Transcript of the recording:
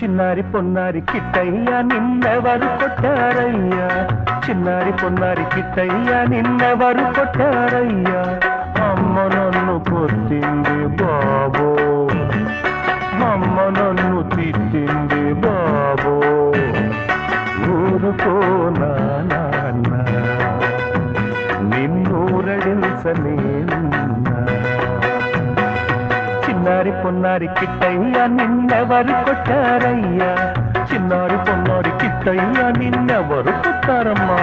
చిన్నారి పొన్నారి కిట్టయ్యా నిన్నెవరు కొట్టారయ్యా చిన్నారి పొన్నారి కిట్టయ్యా నిన్నెవరు కొట్టారయ్యా అమ్మ నన్ను కొట్టింది బాబో అమ్మ నన్ను తిట్టింది బాబో ఊరుకో నాన్న నిన్నూరడించనేనున్నా చిన్నారి పొన్నారి కిట్టయ్యా నిన్నెవరు కొట్టారయ్యా చిన్నారి పొన్నారి కిట్టయ్యా నిన్నెవరు కొట్టారమ్మా